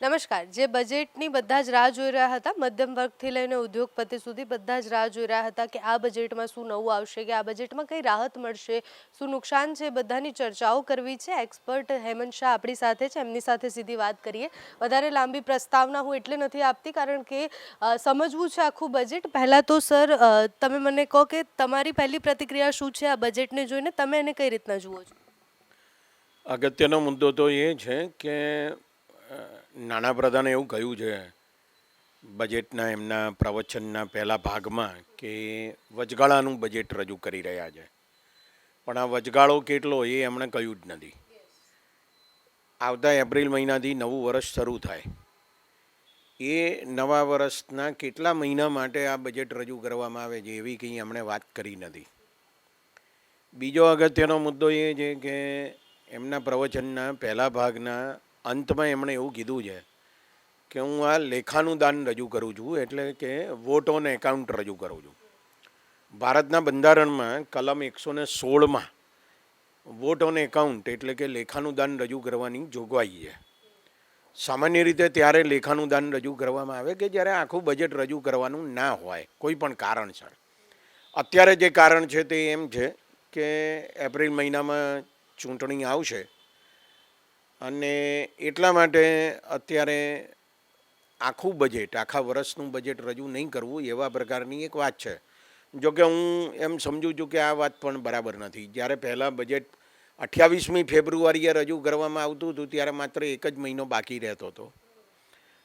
નમસ્કાર. જે બજેટની બધા જ રાહ જોઈ રહ્યા હતા, મધ્યમ વર્ગથી લઈને ઉદ્યોગપતિ સુધી બધા જ રાહ જોઈ રહ્યા હતા કે આ બજેટમાં શું નવું આવશે, કે આ બજેટમાં કઈ રાહત મળશે, શું નુકસાન છે, બધાની ચર્ચાઓ કરવી છે. એક્સપર્ટ હેમંત શાહ આપણી સાથે છે, એમની સાથે સીધી વાત કરીએ. વધારે લાંબી પ્રસ્તાવના હું એટલે નથી આપતી કારણ કે સમજવું છે આખું બજેટ. પહેલાં તો સર તમે મને કહો કે તમારી પહેલી પ્રતિક્રિયા શું છે આ બજેટને જોઈને, તમે એને કઈ રીતના જુઓ છો? અગત્યનો મુદ્દો તો એ છે કે નાણાપ્રધાને એવું કહ્યું છે બજેટના એમના પ્રવચનના પહેલા ભાગમાં કે વચગાળાનું બજેટ રજૂ કરી રહ્યા છે. પણ આ વચગાળો કેટલો એ એમણે કહ્યું જ નથી. આવતા એપ્રિલ મહિનાથી નવું વર્ષ શરૂ થાય. એ નવા વર્ષના કેટલા મહિના માટે આ બજેટ રજૂ કરવામાં આવે છે એવી કંઈ એમણે વાત કરી નથી. બીજો અગત્યનો મુદ્દો એ છે કે એમના પ્રવચનના પહેલા ભાગના અંતમાં એમણે એવું કીધું છે કે હું આ લેખાનું દાન રજૂ કરું છું, એટલે કે વોટ ઓન એકાઉન્ટ રજૂ કરું છું. ભારતના બંધારણમાં કલમ 116માં વોટ ઓન એકાઉન્ટ એટલે કે લેખાનું દાન રજૂ કરવાની જોગવાઈ છે. સામાન્ય રીતે ત્યારે લેખાનું દાન રજૂ કરવામાં આવે કે જ્યારે આખું બજેટ રજૂ કરવાનું ના હોય કોઈ પણ કારણસર. અત્યારે જે કારણ છે તે એમ છે કે એપ્રિલ મહિનામાં ચૂંટણી આવશે અને એટલા માટે અત્યારે આખું બજેટ આખા વર્ષનું બજેટ રજૂ નહીં કરવું એવા પ્રકારની એક વાત છે. જોકે હું એમ સમજું છું કે આ વાત પણ બરાબર નથી. જ્યારે પહેલાં બજેટ 28મી ફેબ્રુઆરીએ રજૂ કરવામાં આવતું હતું ત્યારે માત્ર એક જ મહિનો બાકી રહેતો હતો.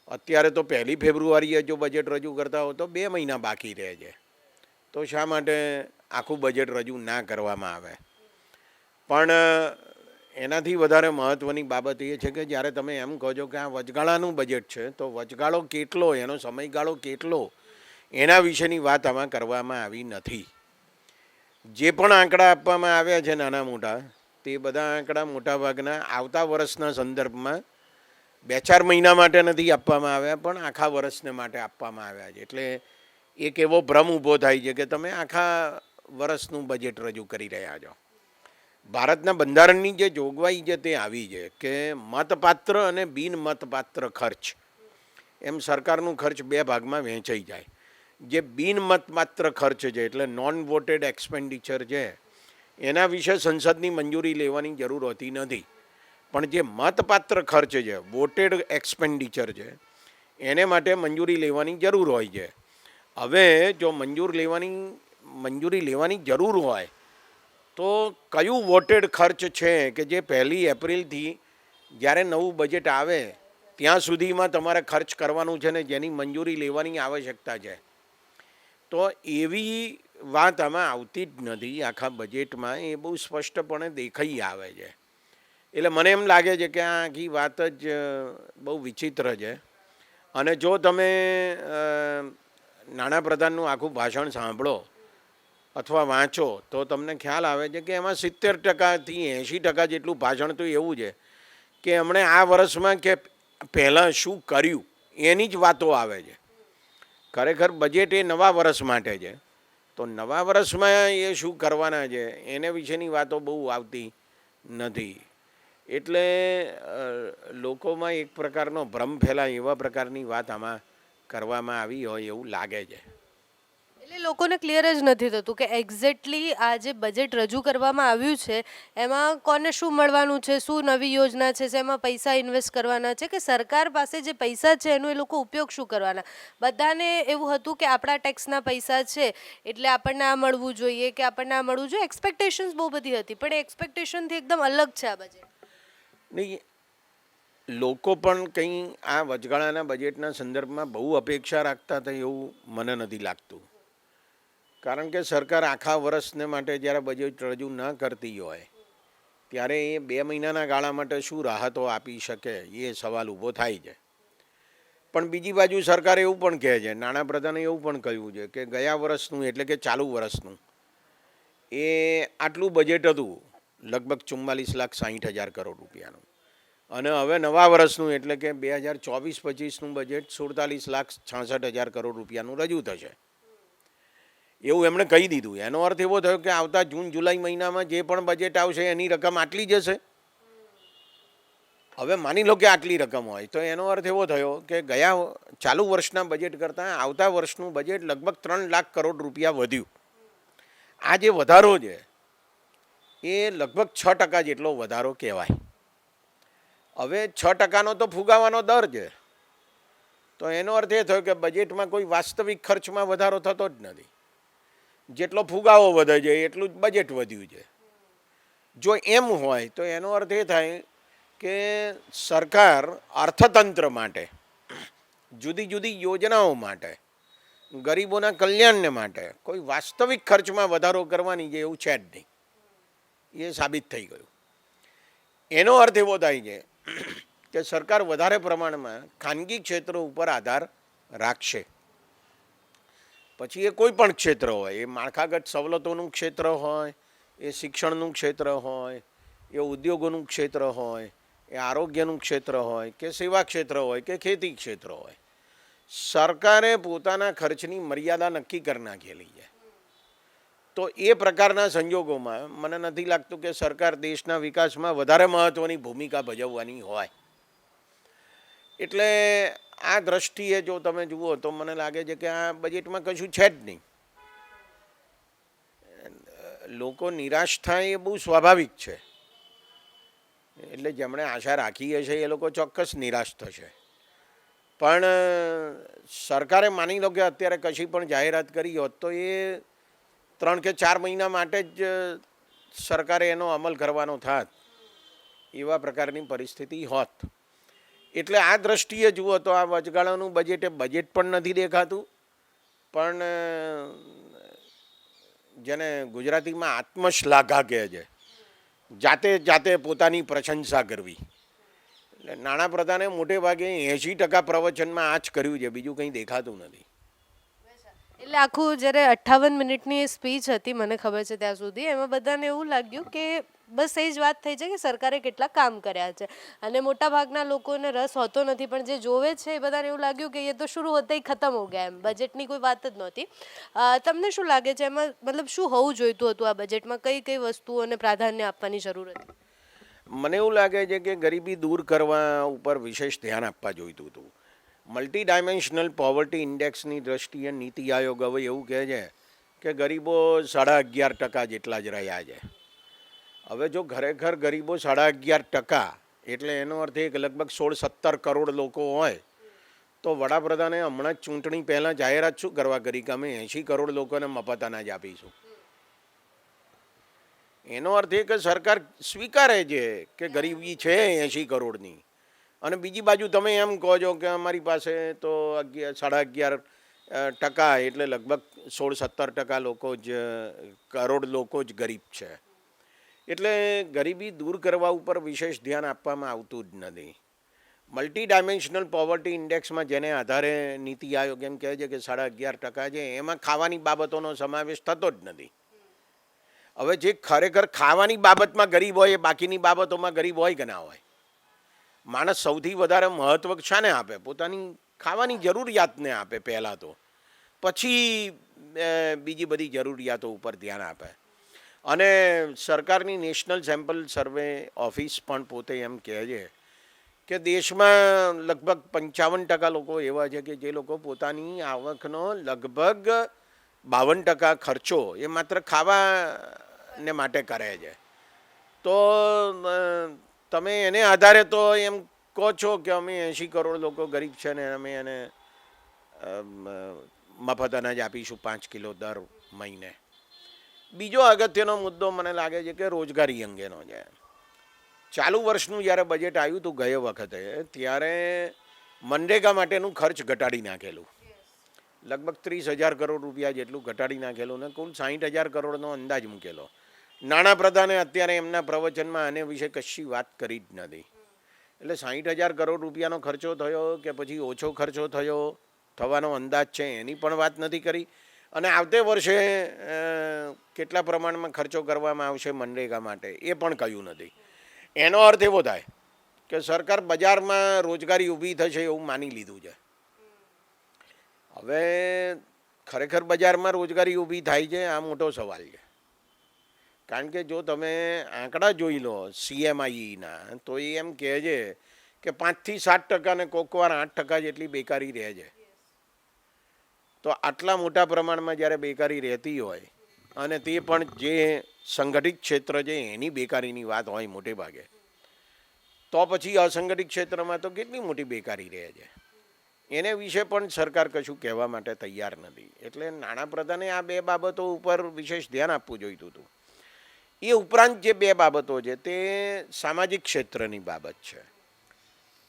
અત્યારે તો 1લી ફેબ્રુઆરીએ જો બજેટ રજૂ કરતા હો તો 2 મહિના બાકી રહે છે. તો શા માટે આખું બજેટ રજૂ ના કરવામાં આવે? પણ એનાથી વધારે મહત્ત્વની બાબત એ છે કે જ્યારે તમે એમ કહો છો કે આ વચગાળાનું બજેટ છે તો વચગાળો કેટલો, એનો સમયગાળો કેટલો, એના વિશેની વાત આમાં કરવામાં આવી નથી. જે પણ આંકડા આપવામાં આવ્યા છે નાના મોટા, તે બધા આંકડા મોટાભાગના આવતા વર્ષના સંદર્ભમાં 2-4 મહિના માટે નથી આપવામાં આવ્યા પણ આખા વર્ષને માટે આપવામાં આવ્યા છે. એટલે એક એવો ભ્રમ ઊભો થાય છે કે તમે આખા વર્ષનું બજેટ રજૂ કરી રહ્યા છો. ભારતના બંધારણની જે જોગવાઈ છે તે આવી છે કે મતપાત્ર અને બિન મતપાત્ર ખર્ચ એમ સરકારનું ખર્ચ 2 ભાગમાં વહેંચાઈ જાય. જે બિન મતપાત્ર ખર્ચ છે એટલે નોન વોટેડ એક્સપેન્ડિચર છે એના વિશે સંસદની મંજૂરી લેવાની જરૂર હોતી નથી. પણ જે મતપાત્ર ખર્ચ છે, વોટેડ એક્સપેન્ડિચર છે, એને માટે મંજૂરી લેવાની જરૂર હોય છે. હવે જો મંજૂરી લેવાની જરૂર હોય તો કયું વોટેડ ખર્ચ છે કે જે 1લી એપ્રિલથી જ્યારે નવું બજેટ આવે ત્યાં સુધીમાં તમારે ખર્ચ કરવાનું છે ને જેની મંજૂરી લેવાની આવશ્યકતા છે? તો એવી વાત આમાં આવતી જ નથી આખા બજેટમાં. એ બહુ સ્પષ્ટપણે દેખાઈ આવે છે. એટલે મને એમ લાગે છે કે આ આખી વાત જ બહુ વિચિત્ર છે. અને જો તમે નાણાપ્રધાનનું આખું ભાષણ સાંભળો અથવા વાંચો તો તમને ખ્યાલ આવે છે કે એમાં 70%થી 80% જેટલું ભાષણ તો એવું છે કે એમણે આ વર્ષમાં કે પહેલાં શું કર્યું એની જ વાતો આવે છે. ખરેખર બજેટ એ નવા વર્ષ માટે છે, તો નવા વર્ષમાં એ શું કરવાના છે એને વિશેની વાતો બહુ આવતી નથી. એટલે લોકોમાં એક પ્રકારનો ભ્રમ ફેલાય એવા પ્રકારની વાત આમાં કરવામાં આવી હોય એવું લાગે છે. એટલે લોકોને ક્લિયર જ નથી થતું કે એક્ઝેક્ટલી આ જે બજેટ રજૂ કરવામાં આવ્યું છે એમાં કોને શું મળવાનું છે, શું નવી યોજના છે, શેમાં પૈસા ઇન્વેસ્ટ કરવાના છે, કે સરકાર પાસે જે પૈસા છે એનો એ લોકો ઉપયોગ શું કરવાના. બધાને એવું હતું કે આપણા ટેક્સના પૈસા છે એટલે આપણને આ મળવું જોઈએ કે આપણને આ મળવું જોઈએ. એક્સપેક્ટેશન્સ બહુ બધી હતી પણ એ એક્સપેક્ટેશનથી એકદમ અલગ છે આ બજેટ. નહીં, લોકો પણ કંઈ આ વચગાળાના બજેટના સંદર્ભમાં બહુ અપેક્ષા રાખતા હતા એવું મને નથી લાગતું. કારણ કે સરકાર આખા વર્ષને માટે જ્યારે બજેટ રજૂ ન કરતી હોય ત્યારે એ 2 મહિનાના ગાળા માટે શું રાહતો આપી શકે એ સવાલ ઊભો થાય છે. પણ બીજી બાજુ સરકાર એવું પણ કહે છે, નાણાપ્રધાને એવું પણ કહ્યું છે કે ગયા વર્ષનું એટલે કે ચાલુ વર્ષનું એ આટલું બજેટ હતું, લગભગ 44,60,000 કરોડ રૂપિયાનું, અને હવે નવા વર્ષનું એટલે કે 2024-25નું બજેટ 47,66,000 કરોડ રૂપિયાનું રજૂ થશે એવું એમણે કહી દીધું. એનો અર્થ એવો થયો કે આવતા જૂન જુલાઈ મહિનામાં જે પણ બજેટ આવશે એની રકમ આટલી જ હશે. હવે માની લો કે આટલી રકમ હોય તો એનો અર્થ એવો થયો કે ગયા ચાલુ વર્ષના બજેટ કરતાં આવતા વર્ષનું બજેટ લગભગ 3 લાખ કરોડ રૂપિયા વધ્યું. આ જે વધારો છે એ લગભગ 6% જેટલો વધારો કહેવાય. હવે 6%નો તો ફુગાવાનો દર છે, તો એનો અર્થ એ થયો કે બજેટમાં કોઈ વાસ્તવિક ખર્ચમાં વધારો થતો જ નથી. જેટલો ફુગાવો વધે છે એટલું જ બજેટ વધ્યું છે. જો એમ હોય તો એનો અર્થ એ થાય કે સરકાર અર્થતંત્ર માટે, જુદી જુદી યોજનાઓ માટે, ગરીબોના કલ્યાણને માટે કોઈ વાસ્તવિક ખર્ચમાં વધારો કરવાની છે એવું છે જ નહીં. એ સાબિત થઈ ગયું. એનો અર્થ એવો થાય છે કે સરકાર વધારે પ્રમાણમાં ખાનગી ક્ષેત્રો ઉપર આધાર રાખશે. પછી એ કોઈ પણ ક્ષેત્ર હોય, એ માળખાગત સવલતોનું ક્ષેત્ર હોય, એ શિક્ષણનું ક્ષેત્ર હોય, એ ઉદ્યોગોનું ક્ષેત્ર હોય, એ આરોગ્યનું ક્ષેત્ર હોય, કે સેવા ક્ષેત્ર હોય, કે ખેતી ક્ષેત્ર હોય. સરકારે પોતાના ખર્ચની મર્યાદા નક્કી કરી નાખેલી છે. તો એ પ્રકારના સંજોગોમાં મને નથી લાગતું કે સરકાર દેશના વિકાસમાં વધારે મહત્ત્વની ભૂમિકા ભજવવાની હોય. એટલે આ દ્રષ્ટિએ જો તમે જુઓ તો મને લાગે છે કે આ બજેટમાં કશું છે જ નહીં. લોકો નિરાશ થાય એ બહુ સ્વાભાવિક છે. એટલે જેમણે આશા રાખી હશે એ લોકો ચોક્કસ નિરાશ થશે. પણ સરકારે માની લો કે અત્યારે કશી પણ જાહેરાત કરી હોત તો એ 3 કે 4 મહિના માટે જ સરકારે એનો અમલ કરવાનો થાત, એવા પ્રકારની પરિસ્થિતિ હોત. એટલે આ દ્રષ્ટિએ જુઓ તો આ વચગાળાનું બજેટ પણ નથી દેખાતું, પણ જેને ગુજરાતીમાં આત્મશ્લાઘા કહે છે, જાતે પોતાની પ્રશંસા કરવી. એટલે નાણાપ્રધાને મોટે ભાગે 80% પ્રવચનમાં આ જ કર્યું છે, બીજું કંઈ દેખાતું નથી. એટલે આખું જ્યારે 58 મિનિટની સ્પીચ હતી, મને ખબર છે ત્યાં સુધી, એમાં બધાને એવું લાગ્યું કે બસ એ જ વાત થઈ છે કે સરકારે કેટલા કામ કર્યા છે. અને મોટાભાગના લોકોને રસ હોતો નથી, પણ જે જોવે છે એ બધાને એવું લાગ્યું કે એ તો શરૂ હોતે ही ખતમ હો ગયા, એમ બજેટની કોઈ વાત જ નહોતી. તમને શું લાગે છે એમાં મતલબ શું હોવું જોઈતું હતું? આ બજેટમાં કઈ કઈ વસ્તુઓને પ્રાધાન્ય આપવાની જરૂર હતી? મને એવું લાગે છે કે ગરીબી દૂર કરવા ઉપર વિશેષ ધ્યાન આપવા જોઈતું હતું. મલ્ટી ડાયમેન્શનલ પોવર્ટી ઇન્ડેક્સની દ્રષ્ટિએ નીતિ આયોગ હવે એવું કહે છે કે ગરીબો 11.5% જેટલા જ રહ્યા છે. હવે જો ખરેખર ગરીબો 11.5%, એટલે એનો અર્થ એ કે લગભગ 16-17 કરોડ લોકો હોય, તો વડાપ્રધાને હમણાં જ ચૂંટણી પહેલાં જાહેરાત શું કરવા કરી કે અમે 80 કરોડ લોકોને મફત અનાજ આપીશું. એનો અર્થ એ કે સરકાર સ્વીકારે છે કે ગરીબી છે 80 કરોડની. અને બીજી બાજુ તમે એમ કહો છો કે અમારી પાસે તો 11.5% એટલે લગભગ 16-17% લોકો જ, કરોડ લોકો જ ગરીબ છે. એટલે ગરીબી દૂર કરવા ઉપર વિશેષ ધ્યાન આપવામાં આવતું જ નથી. મલ્ટી ડાયમેન્શનલ પોવર્ટી ઇન્ડેક્સમાં જેને આધારે નીતિ આયોગ એમ કહે છે કે 11.5% છે, એમાં ખાવાની બાબતોનો સમાવેશ થતો જ નથી. હવે જે ખરેખર ખાવાની બાબતમાં ગરીબ હોય એ બાકીની બાબતોમાં ગરીબ હોય કે ના હોય? માણસ સૌથી વધારે મહત્ત્વ શાને આપે? પોતાની ખાવાની જરૂરિયાતને આપે પહેલાં તો, પછી બીજી બધી જરૂરિયાતો ઉપર ધ્યાન આપે. અને સરકારની નેશનલ સેમ્પલ સર્વે ઓફિસ પણ પોતે એમ કહે છે કે દેશમાં લગભગ 55% લોકો એવા છે કે જે લોકો પોતાની આવકનો લગભગ 52% ખર્ચો એ માત્ર ખાવાને માટે કરે છે. તો તમે એને આધારે તો એમ કહો છો કે અમે 80 કરોડ લોકો ગરીબ છે ને અમે એને મફત અનાજ આપીશું 5 કિલો દર મહિને. બીજો અગત્યનો મુદ્દો મને લાગે છે કે રોજગારી અંગેનો છે. ચાલુ વર્ષનું જ્યારે બજેટ આવ્યું હતું ગયે વખતે, ત્યારે મનરેગા માટેનું ખર્ચ ઘટાડી નાખેલું, લગભગ 30,000 કરોડ રૂપિયા જેટલું ઘટાડી નાખેલું ને કુલ 60,000 કરોડનો અંદાજ મૂકેલો. નાણાપ્રધાને અત્યારે એમના પ્રવચનમાં આને વિશે કશી વાત કરી જ નથી. એટલે 60,000 કરોડ રૂપિયાનો ખર્ચો થયો કે પછી ઓછો ખર્ચો થવાનો અંદાજ છે એની પણ વાત નથી કરી. અને આવતે વર્ષે કેટલા પ્રમાણમાં ખર્ચો કરવામાં આવશે મનરેગા માટે એ પણ કહ્યું નથી. એનો અર્થ એવો થાય કે સરકાર બજારમાં રોજગારી ઊભી થશે એવું માની લીધું છે. હવે ખરેખર બજારમાં રોજગારી ઊભી થાય છે આ મોટો સવાલ છે. કારણ કે જો તમે આંકડા જોઈ લો CMIના, તો એ એમ કહે છે કે 5 થી 7% ને કોકવાર 8% જેટલી બેકારી રહે છે. તો આટલા મોટા પ્રમાણમાં જ્યારે બેકારી રહેતી હોય અને તે પણ જે સંગઠિત ક્ષેત્ર છે એની બેકારીની વાત હોય મોટે ભાગે, તો પછી અસંગઠિત ક્ષેત્રમાં તો કેટલી મોટી બેકારી રહે છે એને વિશે પણ સરકાર કશું કહેવા માટે તૈયાર નથી. એટલે નાણાપ્રધાને આ બે બાબતો ઉપર વિશેષ ધ્યાન આપવું જોઈતું હતું. એ ઉપરાંત જે બે બાબતો છે તે સામાજિક ક્ષેત્રની બાબત છે.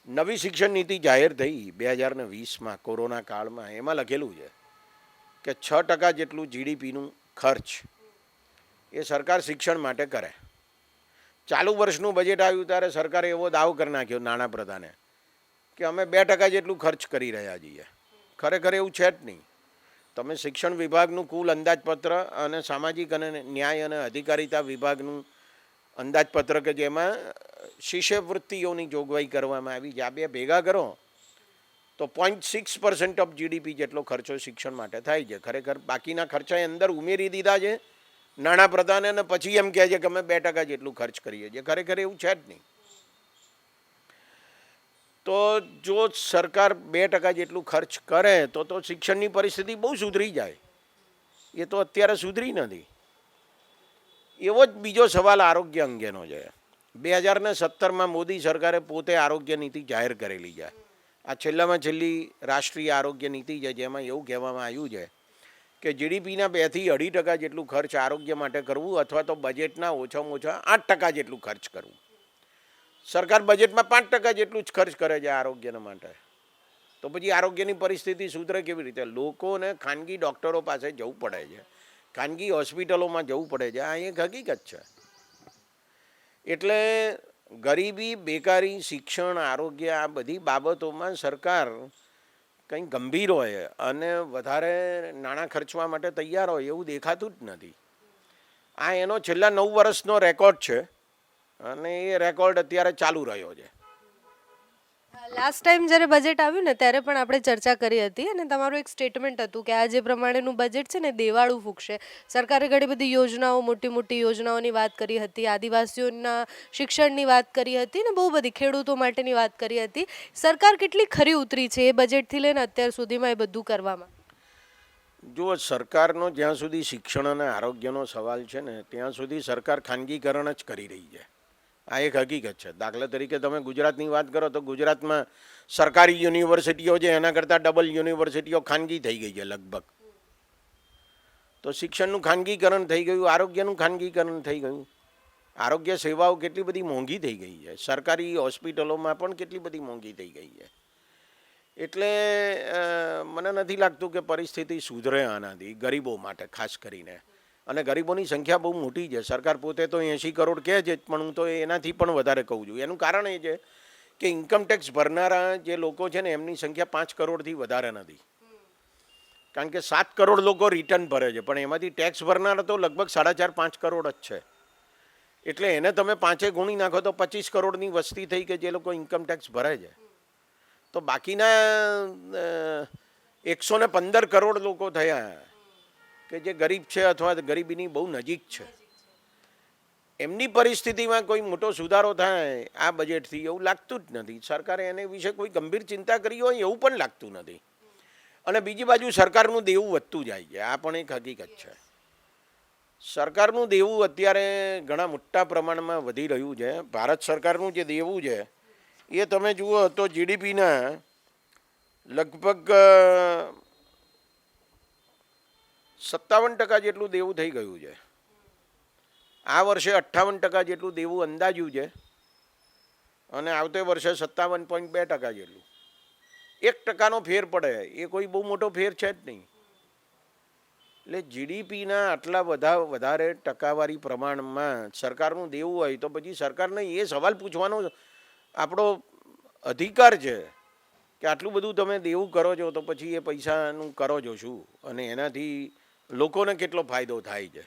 નવી શિક્ષણ નીતિ જાહેર થઈ 2020માં કોરોના કાળમાં. એમાં લખેલું છે કે 6% જેટલું જીડીપીનું ખર્ચ એ સરકાર શિક્ષણ માટે કરે. ચાલુ વર્ષનું બજેટ આવ્યું ત્યારે સરકારે એવો દાવો કરી નાખ્યો નાણાપ્રધાને કે અમે 2% જેટલું ખર્ચ કરી રહ્યા છીએ. ખરેખર એવું છે જ નહીં. તમે શિક્ષણ વિભાગનું કુલ અંદાજપત્ર અને સામાજિક અને ન્યાય અને અધિકારિતા વિભાગનું અંદાજપત્ર કે જેમાં શિષ્યવૃત્તિઓની જોગવાઈ કરવામાં આવી છે, આ બે ભેગા કરો તો 0.6% ઓફ જીડીપી જેટલો ખર્ચો શિક્ષણ માટે થાય છે. ખરેખર બાકીના ખર્ચા અંદર ઉમેરી દીધા છે નાણાપ્રધાને અને પછી એમ કહે છે કે અમે 2% જેટલું ખર્ચ કરીએ છીએ. ખરેખર એવું છે જ નહીં. તો જો સરકાર 2% જેટલું ખર્ચ કરે તો શિક્ષણની પરિસ્થિતિ બહુ સુધરી જાય. એ તો અત્યારે સુધરી નથી. એવો જ બીજો સવાલ આરોગ્ય અંગેનો છે. 2017માં મોદી સરકારે પોતે આરોગ્ય નીતિ જાહેર કરેલી છે. આ છેલ્લામાં છેલ્લી રાષ્ટ્રીય આરોગ્ય નીતિ છે જેમાં એવું કહેવામાં આવ્યું છે કે જીડીપીના 2 થી 2.5% જેટલું ખર્ચ આરોગ્ય માટે કરવું અથવા તો બજેટના ઓછામાં ઓછા 8% જેટલું ખર્ચ કરવું. સરકાર બજેટમાં 5% જેટલું જ ખર્ચ કરે છે આરોગ્યના માટે. તો પછી આરોગ્યની પરિસ્થિતિ સુધરે કેવી રીતે? લોકોને ખાનગી ડૉક્ટરો પાસે જવું પડે છે, ખાનગી હોસ્પિટલોમાં જવું પડે છે. આ એક હકીકત છે. એટલે ગરીબી, બેકારી, શિક્ષણ, આરોગ્ય આ બધી બાબતોમાં સરકાર કંઈ ગંભીર હોય અને વધારે નાણાં ખર્ચવા માટે તૈયાર હોય એવું દેખાતું જ નથી. આ એનો છેલ્લા 9 વર્ષનો રેકોર્ડ છે અને એ રેકોર્ડ અત્યારે ચાલુ રહ્યો છે. લાસ્ટ ટાઈમ જ્યારે બજેટ આવ્યું ને ત્યારે પણ આપણે ચર્ચા કરી હતી અને તમારું એક સ્ટેટમેન્ટ હતું કે આ જે પ્રમાણેનું બજેટ છે ને દેવાળું ફૂંકશે. સરકારે ઘણી બધી યોજનાઓ, મોટી મોટી યોજનાઓની વાત કરી હતી, આદિવાસીઓના શિક્ષણની વાત કરી હતી ને બહુ બધી ખેડૂતો માટેની વાત કરી હતી. સરકાર કેટલી ખરી ઉતરી છે એ બજેટથી લઈને અત્યાર સુધીમાં એ બધું કરવામાં? જો સરકારનો જ્યાં સુધી શિક્ષણ અને આરોગ્યનો સવાલ છે ને ત્યાં સુધી સરકાર ખાનગીકરણ જ કરી રહી છે. આ એક હકીકત છે. દાખલા તરીકે તમે ગુજરાતની વાત કરો તો ગુજરાતમાં સરકારી યુનિવર્સિટીઓ છે એના કરતાં ડબલ યુનિવર્સિટીઓ ખાનગી થઈ ગઈ છે લગભગ. તો શિક્ષણનું ખાનગીકરણ થઈ ગયું, આરોગ્યનું ખાનગીકરણ થઈ ગયું. આરોગ્ય સેવાઓ કેટલી બધી મોંઘી થઈ ગઈ છે. સરકારી હોસ્પિટલોમાં પણ કેટલી બધી મોંઘી થઈ ગઈ છે. એટલે મને નથી લાગતું કે પરિસ્થિતિ સુધરે આનાથી, ગરીબો માટે ખાસ કરીને. અને ગરીબોની સંખ્યા બહુ મોટી છે. સરકાર પોતે તો 80 કરોડ કહે છે પણ હું તો એનાથી પણ વધારે કહું છું. એનું કારણ એ છે કે ઇન્કમટેક્સ ભરનારા જે લોકો છે ને એમની સંખ્યા 5 કરોડથી વધારે નથી. કારણ કે 7 કરોડ લોકો રિટર્ન ભરે છે પણ એમાંથી ટેક્સ ભરનારા તો લગભગ 4.5-5 કરોડ જ છે. એટલે એને તમે 5 ગુણી નાખો તો 25 કરોડની વસ્તી થઈ કે જે લોકો ઇન્કમટેક્સ ભરે છે. તો બાકીના 115 કરોડ લોકો થયા કે જે ગરીબ છે અથવા ગરીબીની બહુ નજીક છે. એમની પરિસ્થિતિમાં કોઈ મોટો સુધારો થાય આ બજેટથી એવું લાગતું જ નથી. સરકારે એને વિશે કોઈ ગંભીર ચિંતા કરી હોય એવું પણ લાગતું નથી. અને બીજી બાજુ સરકારનું દેવું વધતું જાય છે. આ પણ એક હકીકત છે. સરકારનું દેવું અત્યારે ઘણા મોટા પ્રમાણમાં વધી રહ્યું છે. ભારત સરકારનું જે દેવું છે એ તમે જુઓ તો જીડીપીના લગભગ 57% જેટલું દેવું થઈ ગયું છે. આ વર્ષે 58% જેટલું દેવું અંદાજ્યું છે અને આવતે વર્ષે 57.2% જેટલું. 1% ફેર પડે એ કોઈ બહુ મોટો ફેર છે જ નહીં. એટલે જીડીપીના આટલા વધારે ટકાવારી પ્રમાણમાં સરકારનું દેવું હોય તો પછી સરકારને એ સવાલ પૂછવાનો આપણો અધિકાર છે કે આટલું બધું તમે દેવું કરો છો તો પછી એ પૈસાનું કરો છો શું અને એનાથી લોકોને કેટલો ફાયદો થાય છે.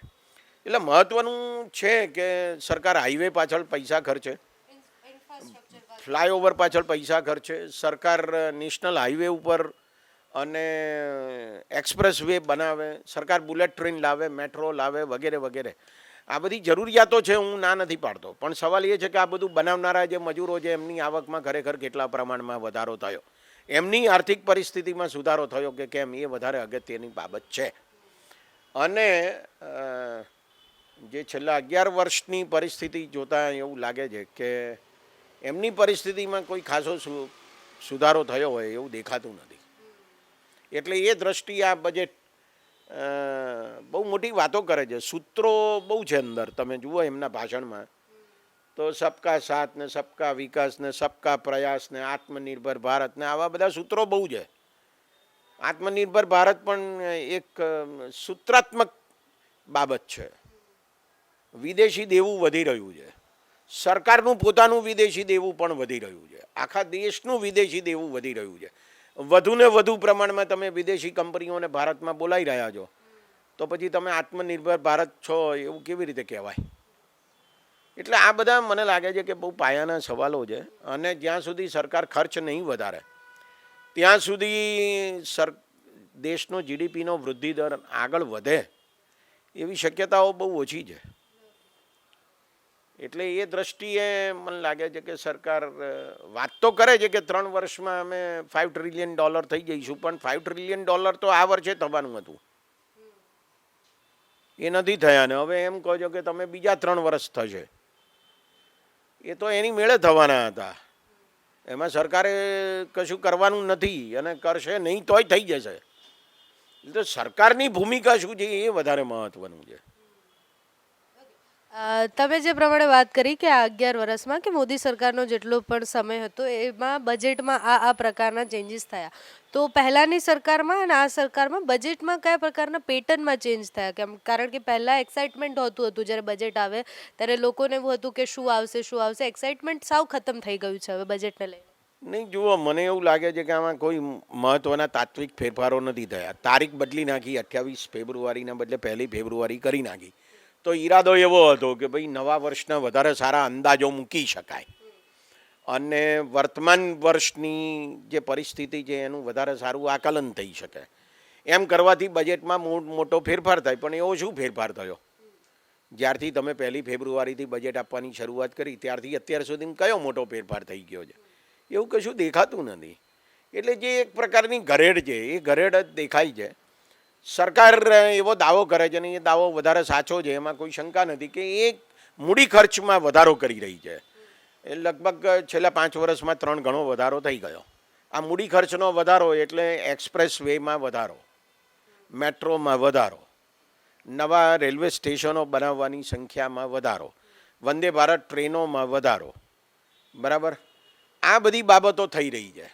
એટલે મહત્ત્વનું છે કે સરકાર હાઈવે પાછળ પૈસા ખર્ચે, ફ્લાયઓવર પાછળ પૈસા ખર્ચે, સરકાર નેશનલ હાઈવે ઉપર અને એક્સપ્રેસ વે બનાવે, સરકાર બુલેટ ટ્રેન લાવે, મેટ્રો લાવે વગેરે વગેરે. આ બધી જરૂરિયાતો છે, હું ના નથી પાડતો, પણ સવાલ એ છે કે આ બધું બનાવનારા જે મજૂરો છે એમની આવકમાં ખરેખર કેટલા પ્રમાણમાં વધારો થયો, એમની આર્થિક પરિસ્થિતિમાં સુધારો થયો કે કેમ, એ વધારે અગત્યની બાબત છે. અને જે છેલ્લા 11 વર્ષની પરિસ્થિતિ જોતાં એવું લાગે છે કે એમની પરિસ્થિતિમાં કોઈ ખાસો સુધારો થયો હોય એવું દેખાતું નથી. એટલે એ દ્રષ્ટિએ આ બજેટ બહુ મોટી વાતો કરે છે, સૂત્રો બહુ છે અંદર. તમે જુઓ એમના ભાષણમાં તો સબકા સાથ ને સબકા વિકાસ ને સબકા પ્રયાસ ને આત્મનિર્ભર ભારત ને આવા બધા સૂત્રો બહુ છે. આત્મનિર્ભર ભારત પણ એક સૂત્રાત્મક બાબત છે. વિદેશી દેવું વધી રહ્યું છે, સરકારનું પોતાનું વિદેશી દેવું પણ વધી રહ્યું છે, આખા દેશનું વિદેશી દેવું વધી રહ્યું છે. વધુને વધુ પ્રમાણમાં તમે વિદેશી કંપનીઓને ભારતમાં બોલાવી રહ્યા છો, તો પછી તમે આત્મનિર્ભર ભારત છો એવું કેવી રીતે કહેવાય? એટલે આ બધા મને લાગે છે કે બહુ પાયાના સવાલો છે. અને જ્યાં સુધી સરકાર ખર્ચ નહીં વધારે ત્યાં સુધી દેશનો જીડીપીનો વૃદ્ધિ દર આગળ વધે એવી શક્યતાઓ બહુ ઓછી છે. એટલે એ દ્રષ્ટિએ મને લાગે છે કે સરકાર વાત તો કરે છે કે 3 વર્ષમાં અમે $5 ટ્રિલિયન થઈ જઈશું, પણ $5 ટ્રિલિયન તો આ વર્ષે થવાનું હતું, એ નથી થયા. ને હવે એમ કહો છો કે તમે બીજા 3 વર્ષ થશે, એ તો એની મેળે થવાના હતા. એમાં સરકારે કશું કરવાનું નથી અને કરશે નહીં તોય થઈ જશે. એટલે સરકારની ભૂમિકા શું છે એ વધારે મહત્વનું છે. તમે જે પ્રમાણે વાત કરી કે આ 11 વર્ષમાં કે મોદી સરકારનો જેટલો પણ સમય હતો એમાં બજેટમાં આ પ્રકારના ચેન્જીસ થયા, તો પહેલાંની સરકારમાં અને આ સરકારમાં બજેટમાં કયા પ્રકારના પેટર્નમાં ચેન્જ થયા? કેમ, કારણ કે પહેલાં એક્સાઇટમેન્ટ હોતું હતું જ્યારે બજેટ આવે ત્યારે લોકોને એવું હતું કે શું આવશે શું આવશે, એક્સાઇટમેન્ટ સાવ ખતમ થઈ ગયું છે હવે બજેટને લઈને. નહીં, જુઓ, મને એવું લાગે છે કે આમાં કોઈ મહત્ત્વના તાત્વિક ફેરફારો નથી થયા. તારીખ બદલી નાખી, 28 ફેબ્રુઆરીના બદલે 1 ફેબ્રુઆરી કરી નાખી. તો ઈરાદો એવો હતો કે ભાઈ નવા વર્ષના વધારે સારા અંદાજો મૂકી શકાય અને વર્તમાન વર્ષની જે પરિસ્થિતિ છે એનું વધારે સારું આકલન થઈ શકે. એમ કરવાથી બજેટમાં મોટો ફેરફાર થાય. પણ એવો શું ફેરફાર થયો? જ્યારથી તમે 1 ફેબ્રુઆરીથી બજેટ આપવાની શરૂઆત કરી ત્યારથી અત્યાર સુધી કયો મોટો ફેરફાર થઈ ગયો છે? એવું કશું દેખાતું નથી. એટલે જે એક પ્રકારની ઘરેડ છે એ ઘરેડ જ દેખાય છે. સરકાર એવો દાવો કરે છે અને એ દાવો વધારે સાચો છે, એમાં કોઈ શંકા નથી કે એ મૂડી ખર્ચમાં વધારો કરી રહી છે. એ લગભગ છેલ્લા 5 વર્ષમાં 3 ગણો વધારો થઈ ગયો. આ મૂડી ખર્ચનો વધારો એટલે એક્સપ્રેસ વેમાં વધારો, મેટ્રોમાં વધારો, નવા રેલવે સ્ટેશનો બનાવવાની સંખ્યામાં વધારો, વંદે ભારત ટ્રેનોમાં વધારો, બરાબર? આ બધી બાબતો થઈ રહી છે.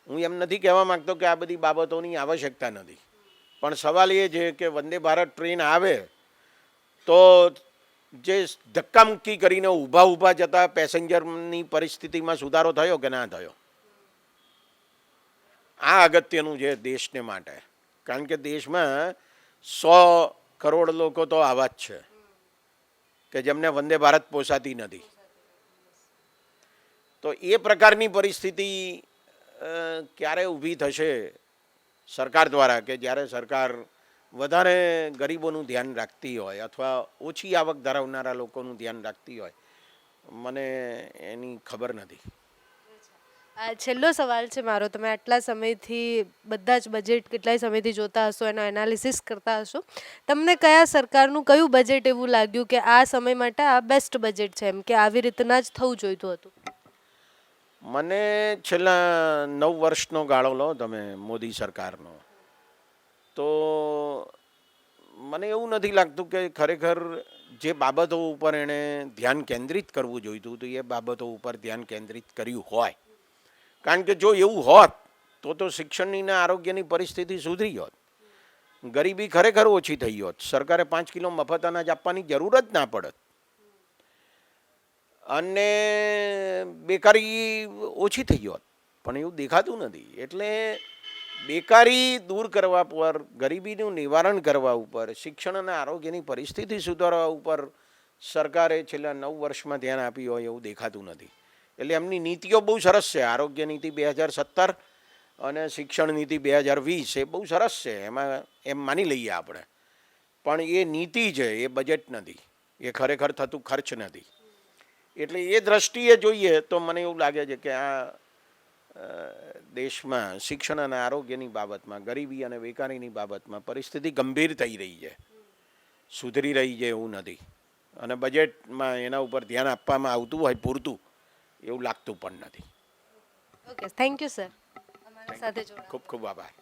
હું એમ નથી કહેવા માગતો કે આ બધી બાબતોની આવશ્યકતા નથી, પણ સવાલ એ છે કે વંદે ભારત ટ્રેન આવે તો જે ધક્કામુક્કી કરીને ઊભા જતા પેસેન્જરની પરિસ્થિતિમાં સુધારો થયો કે ના થયો? આ અગત્યનું છે દેશને માટે. કારણ કે દેશમાં 100 કરોડ લોકો તો આવા જ છે કે જેમને વંદે ભારત પોસાતી નથી. તો એ પ્રકારની પરિસ્થિતિ ક્યારે ઊભી થશે સરકાર દ્વારા કે જ્યારે સરકાર વધારે ગરીબોનું ધ્યાન રાખતી હોય અથવા ઓછી આવક ધરાવનારા લોકોનું ધ્યાન રાખતી હોય? મને એની ખબર નથી. છેલ્લો સવાલ છે મારો, તમે આટલા સમયથી બધા જ બજેટ કેટલાય સમયથી જોતા હશો, એનો એનાલિસિસ કરતા હશો, તમને કયા સરકારનું કયું બજેટ એવું લાગ્યું કે આ સમય માટે આ બેસ્ટ બજેટ છે, એમ કે આવી રીતના જ થવું જોઈતું હતું? મને છેલ્લા 9 વર્ષનો ગાળો લો તમે મોદી સરકારનો, તો મને એવું નથી લાગતું કે ખરેખર જે બાબતો ઉપર એણે ધ્યાન કેન્દ્રિત કરવું જોઈતું હતું એ બાબતો ઉપર ધ્યાન કેન્દ્રિત કર્યું હોય. કારણ કે જો એવું હોત તો શિક્ષણની ને આરોગ્યની પરિસ્થિતિ સુધરી હોત, ગરીબી ખરેખર ઓછી થઈ હોત, સરકારે 5 કિલો મફત અનાજ આપવાની જરૂર જ ના પડત અને બેકારી ઓછી થઈ હોત. પણ એવું દેખાતું નથી. એટલે બેકારી દૂર કરવા પર, ગરીબીનું નિવારણ કરવા ઉપર, શિક્ષણ અને આરોગ્યની પરિસ્થિતિ સુધારવા ઉપર સરકારે છેલ્લા 9 વર્ષમાં ધ્યાન આપ્યું હોય એવું દેખાતું નથી. એટલે એમની નીતિઓ બહુ સરસ છે. આરોગ્ય નીતિ 2017 અને શિક્ષણ નીતિ 2020 એ બહુ સરસ છે. એમાં એમ માની લઈએ આપણે પણ એ નીતિ છે, એ બજેટ નથી, એ ખરેખર થતું ખર્ચ નથી. એટલે એ દ્રષ્ટિએ જોઈએ તો મને એવું લાગે છે કે આ દેશમાં શિક્ષણ અને આરોગ્યની બાબતમાં, ગરીબી અને બેકારીની બાબતમાં પરિસ્થિતિ ગંભીર થઈ રહી છે, સુધરી રહી છે એવું નથી. અને બજેટમાં એના ઉપર ધ્યાન આપવામાં આવતું હોય પૂરતું એવું લાગતું પણ નથી. ઓકે, થેન્ક યુ સર અમારા સાથે જોડાવા. ખૂબ ખૂબ આભાર.